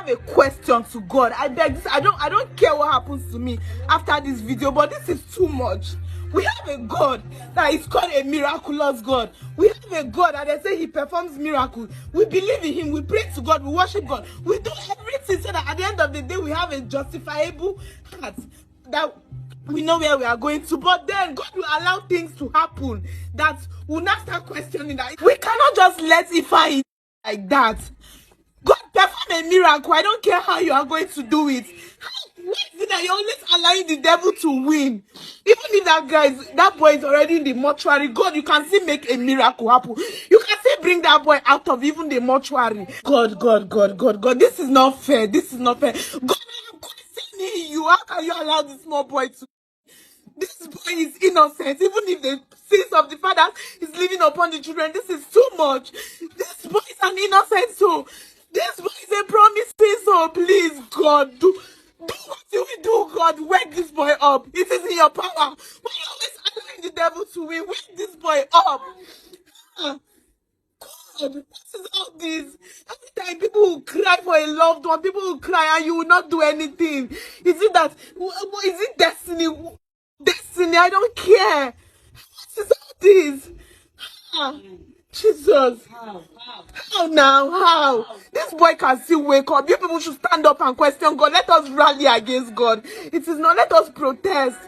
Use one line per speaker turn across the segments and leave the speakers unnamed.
have a question to God. I beg this. I don't care what happens to me after this video, but this is too much. We have a God that is called a miraculous God. We have a God that they say he performs miracles. We believe in him. We pray to God. We worship God. We do everything so that at the end of the day we have a justifiable heart that we know where we are going to. But then God will allow things to happen that will not start questioning that. We cannot just let Ifeanyi like that. God perform a miracle. I don't care how you are going to do it. Why is it that you're always allowing the devil to win? Even if that boy is already in the mortuary, God, you can still make a miracle happen. You can still bring that boy out of even the mortuary. God, this is not fair. This is not fair. God, I'm questioning you. How can you allow this small boy to? This boy is innocent. Even if the sins of the father is living upon the children, this is too much. This boy is an innocent soul. This boy is a promising soul. Please, God, do what you will do, God. Wake this boy up. It is in your power. Why are you always allowing the devil to win? Wake this boy up. God, what is all this? Every time people will cry for a loved one, people will cry and you will not do anything. Is it destiny? Destiny, I don't care. What is all this? Jesus. How now? How? This boy can still wake up. You people should stand up and question God. Let us rally against God. It is not, let us protest.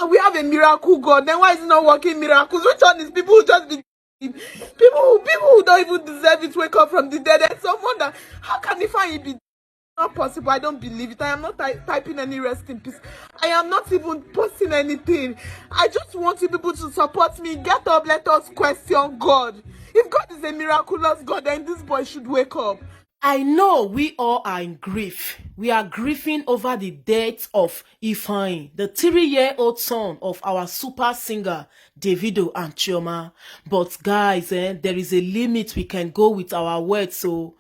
We have a miracle God. Then why is it not working miracles? Which one is people who just be people who don't even deserve it wake up from the dead? And someone that, how can it be not possible? I don't believe it. I am not typing any rest in peace. I am not even posting anything. I just want you people to support me. Get up, let us question God. If God is a miraculous God, then this boy should wake up.
I know we all are in grief. We are grieving over the death of Ifeanyi, the 3-year-old son of our super singer Davido and Coma. But guys, there is a limit we can go with our words. So,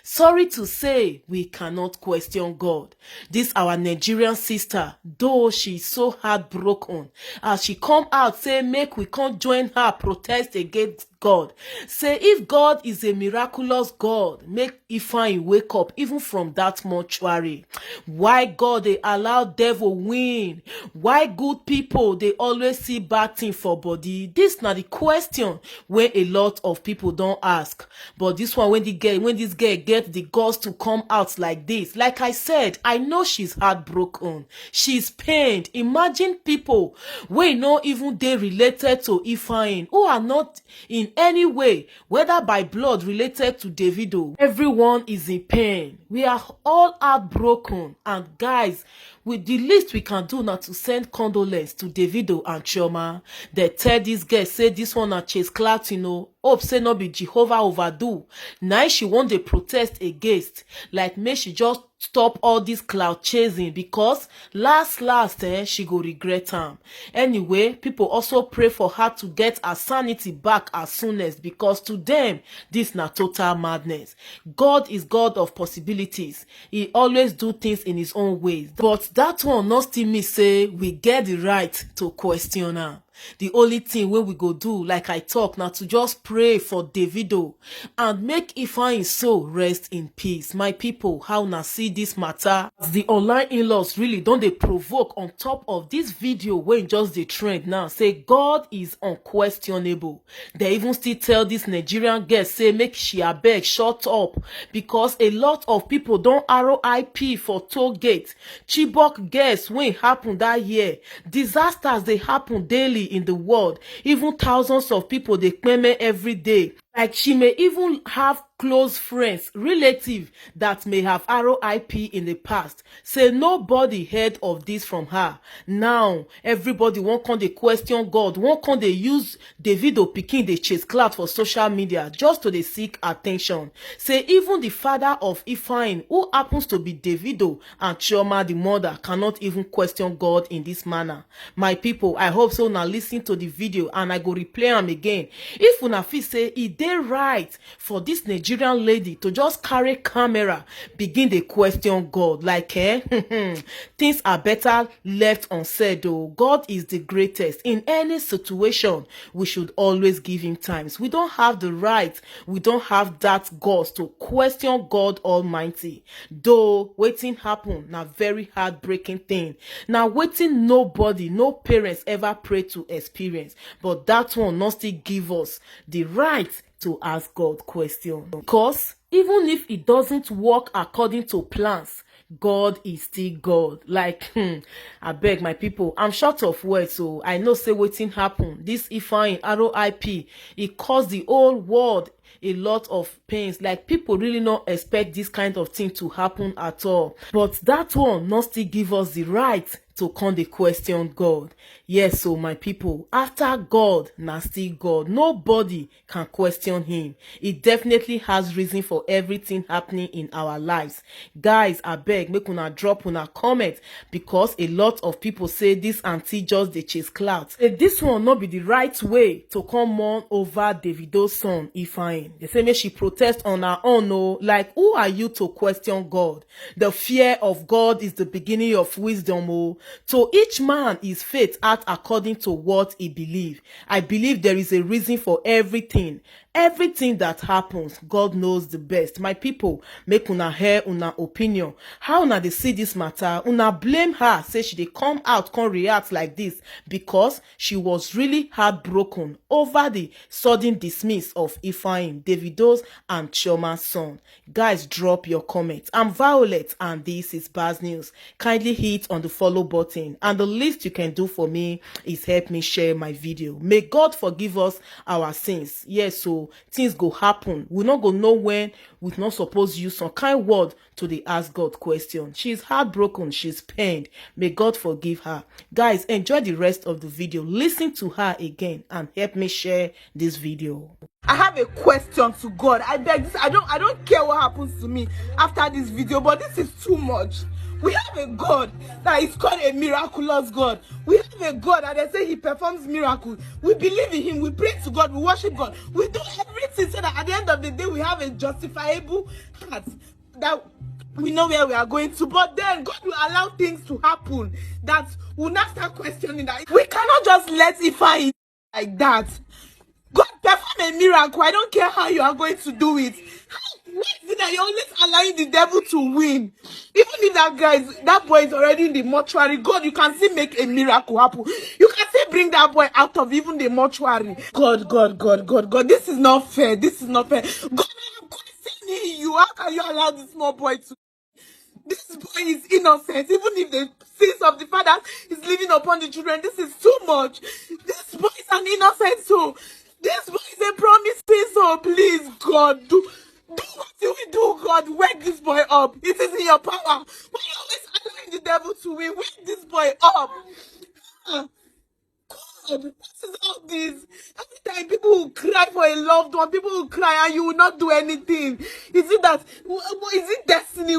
sorry to say, we cannot question God. This our Nigerian sister, though she's so heartbroken, as she come out say make we can't join her protest against God. Say if God is a miraculous God, make Ifeanyi wake up even from that mortuary. Why God they allow devil win? Why good people they always see bad thing for body? This not the question where a lot of people don't ask. But this one, when this girl get the guts to come out like this, like I said, I know she's heartbroken. She's pained. Imagine people wey not even they related to Ifeanyi, who are not in any way, whether by blood related to Davido. Everyone is in pain. We are all heartbroken. And guys, with the least we can do now to send condolence to Davido and Coma. They tell this girl, say this one a chase clout, hope say not be Jehovah overdo. Now she want to protest against. Like me, she just stop all this cloud chasing, because last she go regret them. Anyway, people also pray for her to get her sanity back as soon as, because to them this na total madness. God is God of possibilities. He always do things in his own ways. But that one not still me say we get the right to question her. The only thing wey we go do, like I talk now, to just pray for Davido and make Ifeanyi soul rest in peace. My people, how na see this matter? The online in-laws really don't they provoke on top of this video when just the trend now say God is unquestionable. They even still tell this Nigerian girl say make she abeg shut up, because a lot of people don't RIP for toll gate. Chibok girls when happen that year. Disasters they happen daily in the world. Even thousands of people they claim every day. Like she may even have close friends, relatives that may have RIP in the past. Say nobody heard of this from her. Now everybody won't come they question God, won't come they use Davido pikin they chase clout for social media just to they seek attention. Say even the father of Ifeanyi, who happens to be Davido and Coma the mother, cannot even question God in this manner. My people, I hope so now listen to the video and I go replay them again. If una feel say it dey right for this Nigeria Nigerian lady to just carry camera begin dey question God like things are better left unsaid though. God is the greatest. In any situation, we should always give him times. We don't have the right, we don't have that guts to question God Almighty. Though wetin happen na very heartbreaking thing. Na wetin nobody, no parents ever pray to experience. But that one not still give us the right to ask God question. Because even if it doesn't work according to plans, God is still God. Like, I beg my people, I'm short of words, so I know say wetin happen. This Ifeanyi RIP, it caused the whole world a lot of pains. Like, people really not expect this kind of thing to happen at all. But that one not still give us the right to come dey question God. Yes, so my people, after God na still God. Nobody can question him. He definitely has reason for everything happening in our lives. Guys, abeg make una drop una comment, because a lot of people say this aunty just dey chase clout. This one no be the right way to come mourn over Davido's son Ifeanyi. They say make she protest on her own. No, like, who are you to question God? The fear of God is the beginning of wisdom. Oh, to each man his faith act according to what he believe. I believe there is a reason for everything. Everything that happens, God knows the best. My people, make una hear una opinion. How una dey see this matter? Una blame her, say she dey come out, come react like this because she was really heartbroken over the sudden dismiss of Ifeanyi, Davido's and Chioma's son. Guys, drop your comments. I'm Violet and this is Baz News. Kindly hit on the follow button, and the least you can do for me is help me share my video. May God forgive us our sins. Yes, so things go happen. We not go know when we not supposed use some kind word to the ask God question. She's heartbroken, she's pained. May God forgive her. Guys, enjoy the rest of the video. Listen to her again and help me share this video.
I have a question to God. I beg this. I don't care what happens to me after this video, but this is too much. We have a God that is called a miraculous God. We have a God that they say he performs miracles. We believe in him. We pray to God. We worship God. We do everything so that at the end of the day we have a justifiable heart that we know where we are going to. But then God will allow things to happen that will not start questioning that. We cannot just let Ifeanyi like that. God perform a miracle. I don't care how you are going to do it. Why is it that you're always allowing the devil to win? Even if that boy is already in the mortuary, God, you can still make a miracle happen. You can still bring that boy out of even the mortuary. God, this is not fair. This is not fair. God, I'm questioning you. How can you allow this small boy to? This boy is innocent. Even if the sins of the father is living upon the children, this is too much. This boy is an innocent soul. This boy is a promising soul. Please, God, do what you will do, God. Wake this boy up. It is in your power. Why you always allowing the devil to win? Wake this boy up. God, what is all this? Every time people will cry for a loved one, people will cry and you will not do anything. Is it destiny?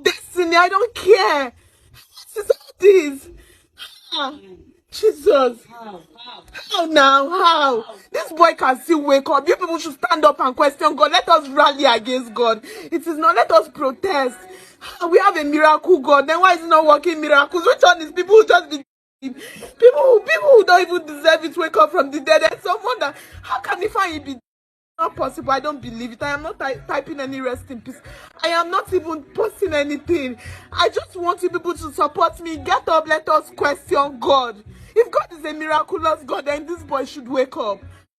Destiny, I don't care. What is all this? Jesus. How now? How? This boy can still wake up. You people should stand up and question God. Let us rally against God. It is not, let us protest. We have a miracle God. Then why is it not working miracles? Which one is people who just be people who don't even deserve it wake up from the dead? There's someone that, how can it be not possible? I don't believe it. I am not typing any rest in peace. I am not even posting anything. I just want you people to support me. Get up, let us question God. If God is a miraculous God, then this boy should wake up.